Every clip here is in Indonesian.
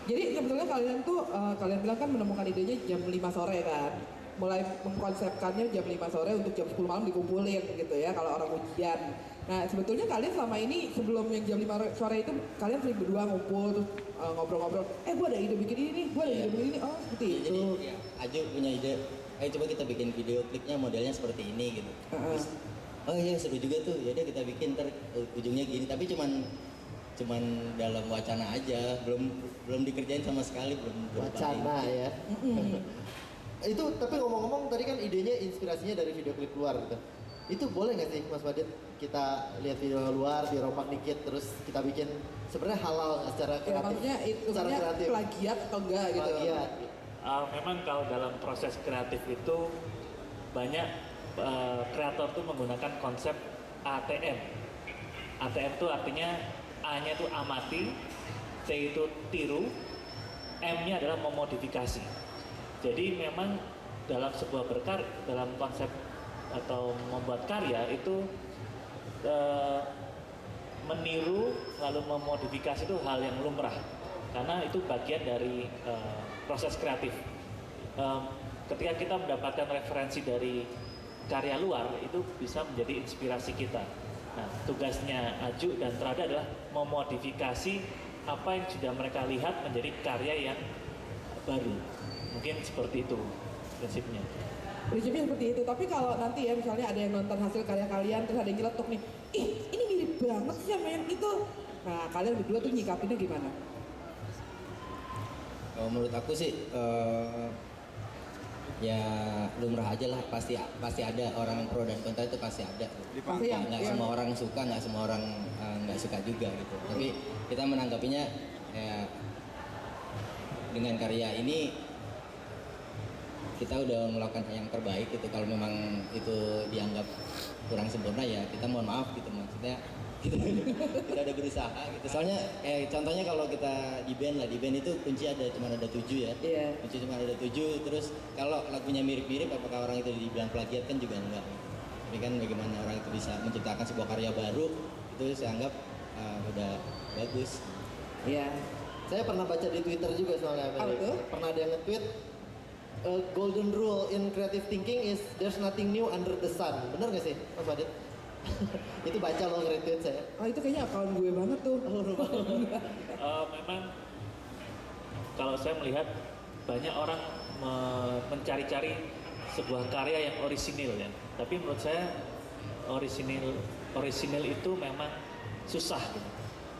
Jadi sebetulnya kalian tuh, kalian bilang kan menemukan idenya jam 5 sore kan? Mulai mengkonsepkannya jam 5 sore untuk jam 10 malam dikumpulin gitu ya kalau orang ujian. Nah sebetulnya kalian selama ini sebelum yang jam 5 sore itu kalian sering berdua ngumpul terus ngobrol-ngobrol. Gue ada ide bikin ini nih, gue ada ide bikin ini. Oh seperti Ya, itu. jadi ya, Aju punya ide, ayo coba kita bikin video klipnya modelnya seperti ini gitu. Terus, oh iya seru juga tuh, yaudah kita bikin ntar ujungnya gini. Tapi cuman dalam wacana aja, belum dikerjain sama sekali, belum Wacana ya. Itu tapi ngomong-ngomong tadi kan idenya inspirasinya dari video klip luar gitu. Itu boleh nggak sih Mas Wadid kita lihat video luar, dirompak dikit terus kita bikin sebenarnya halal nggak secara Ya, kreatif? maksudnya itu secara kreatif. plagiat atau enggak gitu. Plagiat. Memang kalau dalam proses kreatif itu banyak kreator tuh menggunakan konsep ATM. ATM itu artinya A-nya itu amati, T itu tiru, M-nya adalah memodifikasi. Jadi memang dalam sebuah dalam konsep atau membuat karya itu meniru lalu memodifikasi itu hal yang lumrah karena itu bagian dari proses kreatif. Ketika kita mendapatkan referensi dari karya luar itu bisa menjadi inspirasi kita. Nah, tugasnya Aju dan Trada adalah memodifikasi apa yang sudah mereka lihat menjadi karya yang baru. Mungkin seperti itu prinsipnya. Prinsipnya seperti itu, tapi kalau nanti ya misalnya ada yang nonton hasil karya kalian terus ada yang nyeletuk nih, ih ini mirip banget sih sama yang itu. Nah kalian berdua tuh nyikapinnya gimana? Kalau menurut aku sih ya lumrah aja lah, pasti ada orang pro dan kontra itu pasti ada. Pasti Nggak semua orang suka, nggak semua orang nggak suka juga gitu. Tapi kita menanggapinya ya, dengan karya ini kita udah melakukan yang terbaik gitu. Kalau memang itu dianggap kurang sempurna ya kita mohon maaf gitu, maksudnya kita udah berusaha gitu. Soalnya contohnya kalau kita di band itu kunci cuma ada 7 ya. Iya. Kunci cuma ada 7, terus kalau lagunya mirip-mirip apakah orang itu dibilang plagiat kan juga enggak. Tapi kan bagaimana orang itu bisa menciptakan sebuah karya baru itu saya anggap udah bagus. Iya. Saya pernah baca di Twitter juga soalnya. Apa tuh? Pernah ada yang nge-tweet golden rule in creative thinking is there's nothing new under the sun. Bener gak sih Mas Wadid? Itu baca loh nge-retweet saya. Oh itu kayaknya akun gue banget tuh. Memang kalau saya melihat banyak orang mencari-cari sebuah karya yang orisinil ya. Tapi menurut saya orisinil itu memang susah gitu.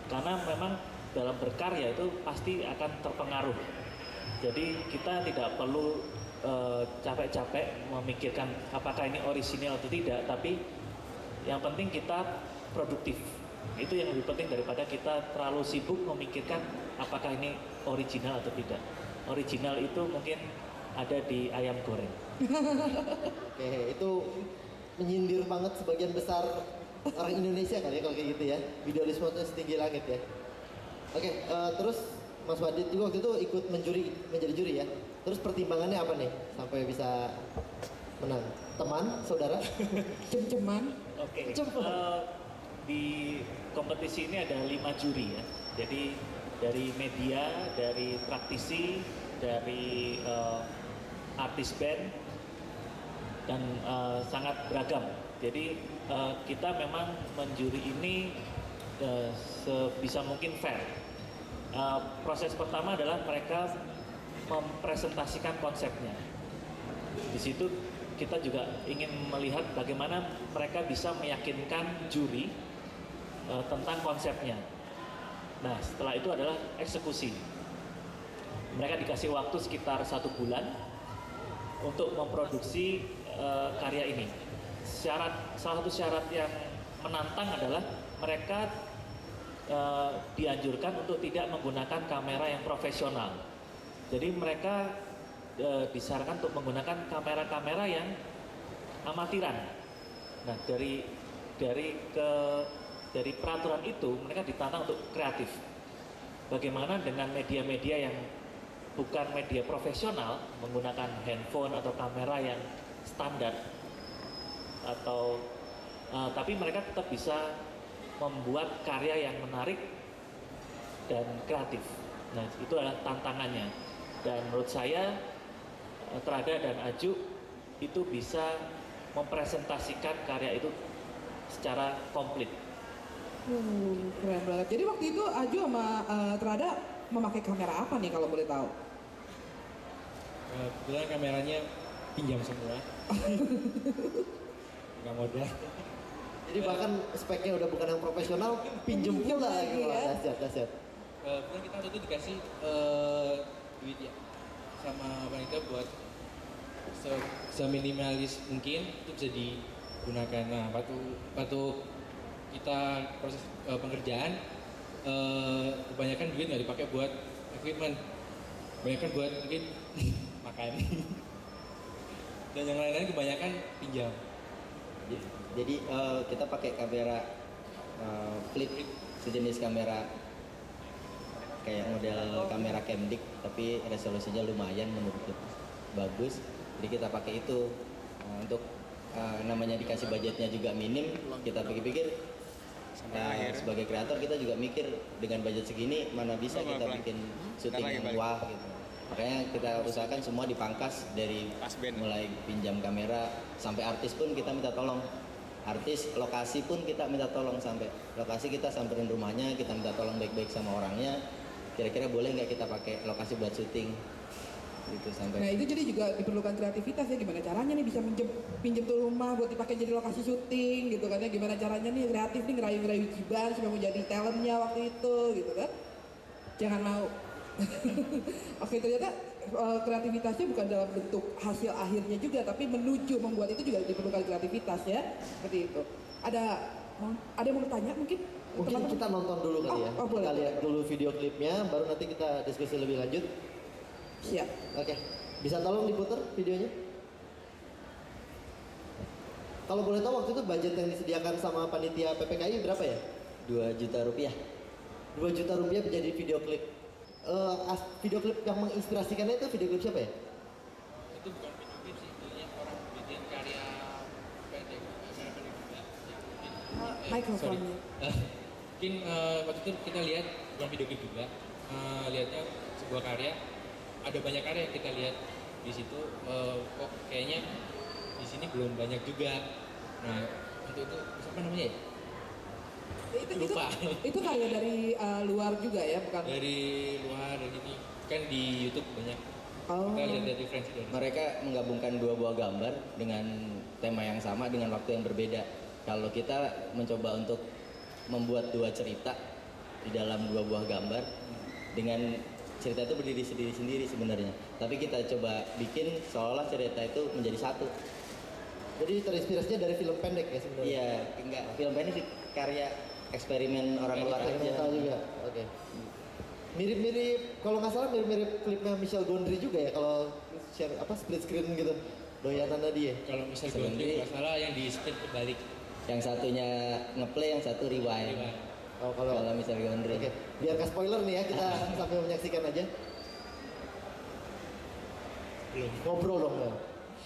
Karena memang dalam berkarya itu pasti akan terpengaruh. Jadi kita tidak perlu capek-capek memikirkan apakah ini orisinil atau tidak, tapi yang penting kita produktif. Itu yang lebih penting daripada kita terlalu sibuk memikirkan apakah ini original atau tidak. Original itu mungkin ada di ayam goreng. Oke, itu menyindir banget sebagian besar orang Indonesia kali ya kalau kayak gitu ya. Idealisme itu setinggi langit ya. Oke, terus Mas Wadid juga waktu itu ikut menjadi juri ya. Terus pertimbangannya apa nih sampai bisa menang? Teman, saudara? Cem-ceman. Oke. Di kompetisi ini ada 5 juri ya. Jadi dari media, dari praktisi, dari artis band dan sangat beragam. Jadi kita memang menjuri ini sebisa mungkin fair. Proses pertama adalah mereka mempresentasikan konsepnya. Di situ kita juga ingin melihat bagaimana mereka bisa meyakinkan juri tentang konsepnya. Nah, setelah itu adalah eksekusi. Mereka dikasih waktu sekitar 1 bulan untuk memproduksi karya ini. Salah satu syarat yang menantang adalah mereka dianjurkan untuk tidak menggunakan kamera yang profesional. Jadi mereka disarankan untuk menggunakan kamera-kamera yang amatiran. Nah, dari peraturan itu mereka ditantang untuk kreatif. Bagaimana dengan media-media yang bukan media profesional, menggunakan handphone atau kamera yang standar, atau tapi mereka tetap bisa membuat karya yang menarik dan kreatif. Nah, itu adalah tantangannya. Dan menurut saya Trada dan Aju itu bisa mempresentasikan karya itu secara komplit. Keren banget. Jadi waktu itu Aju sama Trada memakai kamera apa nih kalau boleh tahu? Kebetulan kameranya pinjam semua. Nggak modal. Jadi bahkan speknya udah bukan yang profesional, pinjem Pinjem pula lagi, gitu. ya. Dahsyat. Kebetulan kita waktu itu dikasih duit ya sama wanita buat seminimalis mungkin itu bisa digunakan. Nah, waktu kita proses pengerjaan kebanyakan duit nggak dipakai buat equipment, kebanyakan buat mungkin makan dan yang lain-lain kebanyakan pinjam. Jadi kita pakai kamera flip, sejenis kamera kayak model kamera Camdic, tapi resolusinya lumayan menurutku bagus. Jadi kita pakai itu untuk namanya dikasih budgetnya juga minim. Kita pikir-pikir sebagai kreator kita juga mikir dengan budget segini mana bisa kita bikin syuting yang wah gitu. Makanya kita usahakan semua dipangkas dari mulai pinjam kamera sampai artis pun kita minta tolong. Artis, lokasi pun kita minta tolong, sampai lokasi kita samperin rumahnya, kita minta tolong baik-baik sama orangnya. Kira-kira boleh nggak kita pakai lokasi buat syuting? Gitu sampai. Nah itu jadi juga diperlukan kreativitas ya, gimana caranya nih bisa pinjem tuh rumah buat dipakai jadi lokasi syuting gitu kan ya, gimana caranya nih kreatif nih ngerayu-ngerayu Jiban supaya mau jadi talentnya waktu itu gitu kan. Jangan mau. Oke, ternyata kreativitasnya bukan dalam bentuk hasil akhirnya juga, tapi menuju membuat itu juga diperlukan kreativitas ya, seperti itu. Ada yang mau bertanya mungkin? Mungkin Teman-teman? kita nonton dulu kali ya. Boleh. Kita lihat dulu video klipnya, baru nanti kita diskusi lebih lanjut. Siap. Oke, bisa tolong diputar videonya? Kalau boleh tahu waktu itu budget yang disediakan sama panitia PPKI berapa ya? 2 juta rupiah. 2 juta rupiah menjadi video klip. Video klip yang menginspirasikannya itu video klip siapa ya? Itu bukan video klip sih, itu orang bikin karya pendek, karya pendek juga. Mikrofonnya. Mungkin waktu itu kita lihat bukan video klip juga, lihatnya sebuah karya, ada banyak karya yang kita lihat di situ, kok kayaknya di sini belum banyak juga. Nah untuk itu siapa namanya ya? Lupa. Itu karya dari luar juga ya, bukan? Dari luar, dari ini kan di YouTube banyak. Oh. Kita lihat dari referensi dari Mereka menggabungkan 2 buah gambar dengan tema yang sama dengan waktu yang berbeda. Kalau kita mencoba untuk membuat 2 cerita di dalam 2 buah gambar dengan cerita itu berdiri sendiri sebenarnya. Tapi kita coba bikin seolah cerita itu menjadi satu. Jadi terinspirasinya dari film pendek ya sebenarnya? Iya, enggak film pendek sih, karya eksperimen orang luar aja. Juga. Oke. Mirip-mirip, kalau nggak salah mirip-mirip klipnya Michel Gondry juga ya, kalau share split screen gitu, doyanannya dia. Kalau misal Sebenarnya- Gondry nggak salah yang di split kebalik. Yang satunya ngeplay, yang satu rewind. Oh, kalau Misalnya Gondry. Oke, biar ke spoiler nih ya, kita sambil menyaksikan aja. Belum. Ngobrol dong ya.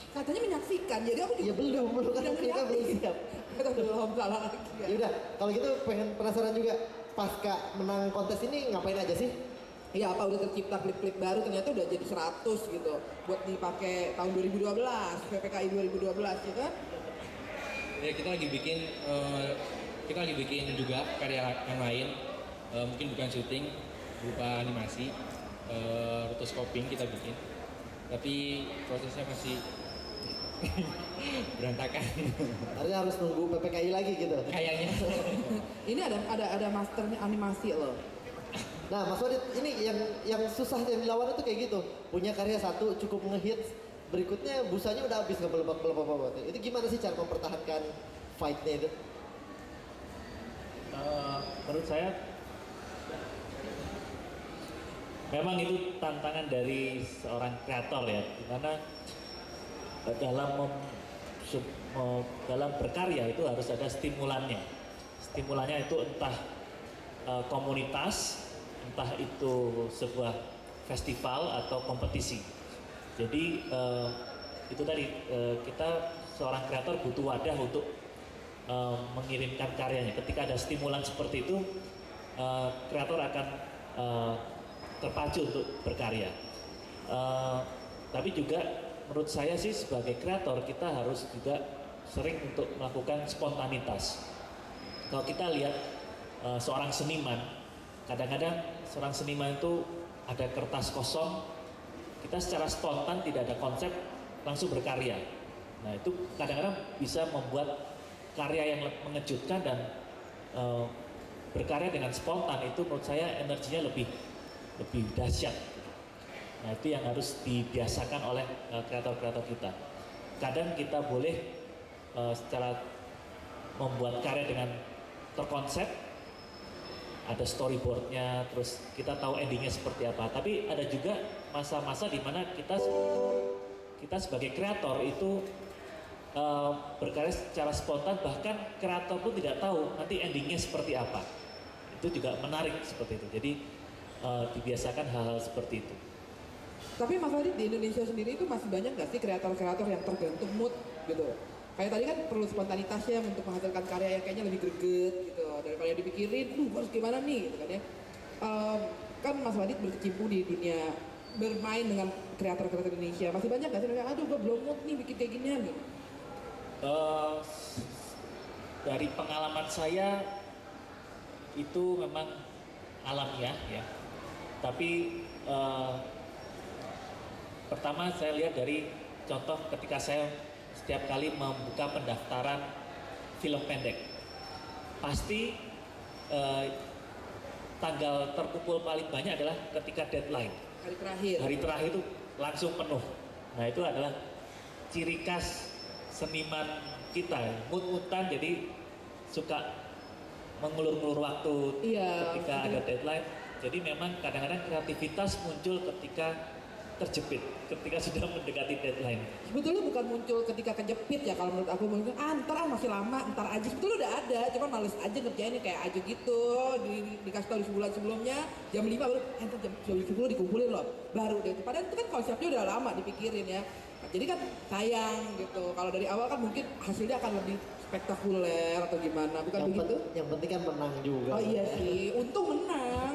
Katanya menyaksikan, jadi aku juga Ya belum kan Udah kita belum lihat. siap. Kita belum salah lagi ya. Ya udah, kalau gitu pengen penasaran juga, pasca menang kontes ini ngapain aja sih? Iya, apa udah tercipta klip-klip baru ternyata udah jadi 100 gitu buat dipakai tahun 2012, PPKI 2012 ya kan? Ya kita lagi bikin juga karya yang lain, mungkin bukan syuting, berupa animasi, rotoscoping kita bikin, tapi prosesnya masih berantakan. Artinya harus nunggu PPKI lagi gitu. Kayaknya. Ini ada masternya animasi loh. Nah, Mas Wadid, ini yang susah yang dilawan itu kayak gitu. Punya karya satu cukup ngehits, berikutnya busanya udah habis nggak belebak. Itu gimana sih cara mempertahankan fight-nya itu? Menurut saya memang itu tantangan dari seorang kreator ya, dimana dalam berkarya itu harus ada stimulannya. Stimulannya itu entah komunitas, entah itu sebuah festival atau kompetisi. Jadi itu tadi kita seorang kreator butuh wadah untuk mengirimkan karyanya. Ketika ada stimulan seperti itu, kreator akan terpacu untuk berkarya. Tapi juga menurut saya sih sebagai kreator kita harus juga sering untuk melakukan spontanitas. Kalau kita lihat seorang seniman, kadang-kadang seorang seniman itu ada kertas kosong, kita secara spontan tidak ada konsep langsung berkarya. Nah itu kadang-kadang bisa membuat karya yang mengejutkan dan berkarya dengan spontan itu menurut saya energinya lebih dahsyat. Nah itu yang harus dibiasakan oleh kreator-kreator kita. Kadang kita boleh secara membuat karya dengan terkonsep, ada storyboardnya, terus kita tahu endingnya seperti apa. Tapi ada juga masa-masa di mana kita sebagai kreator itu berkarya secara spontan, bahkan kreator pun tidak tahu nanti endingnya seperti apa. Itu juga menarik seperti itu. Jadi dibiasakan hal-hal seperti itu. Tapi Mas Adit, di Indonesia sendiri itu masih banyak nggak sih kreator-kreator yang tergantung mood gitu? Kayak tadi kan perlu spontanitasnya untuk menghasilkan karya yang kayaknya lebih greget gitu daripada dipikirin, harus gimana nih gitu kan ya. Kan Mas Adit berkecimpung di dunia bermain dengan kreator-kreator Indonesia, masih banyak nggak sih yang aduh gue belum mood nih bikin kayak ginian gitu? Dari pengalaman saya itu memang alamiah ya. Tapi pertama saya lihat dari contoh ketika saya setiap kali membuka pendaftaran film pendek, pasti tanggal terkumpul paling banyak adalah ketika deadline. Hari terakhir itu langsung penuh. Nah itu adalah ciri khas seniman kita, mut-mutan, jadi suka mengulur-ulur waktu ketika ada deadline. Jadi memang kadang-kadang kreativitas muncul ketika terjepit, ketika sudah mendekati deadline. Sebetulnya bukan muncul ketika kejepit ya, kalau menurut aku mungkin ntar masih lama, ntar aja. Sebetulnya udah ada, cuma males aja ngerjainnya kayak aja gitu. Dikasih tahu di sebulan sebelumnya jam 5 baru ntar jam 10 dikumpulin loh, baru deh. Padahal itu kan konsepnya udah lama dipikirin ya. Nah, jadi kan sayang gitu. Kalau dari awal kan mungkin hasilnya akan lebih spektakuler atau gimana, bukan begitu? Yang penting kan menang juga. Oh iya sih, untung menang.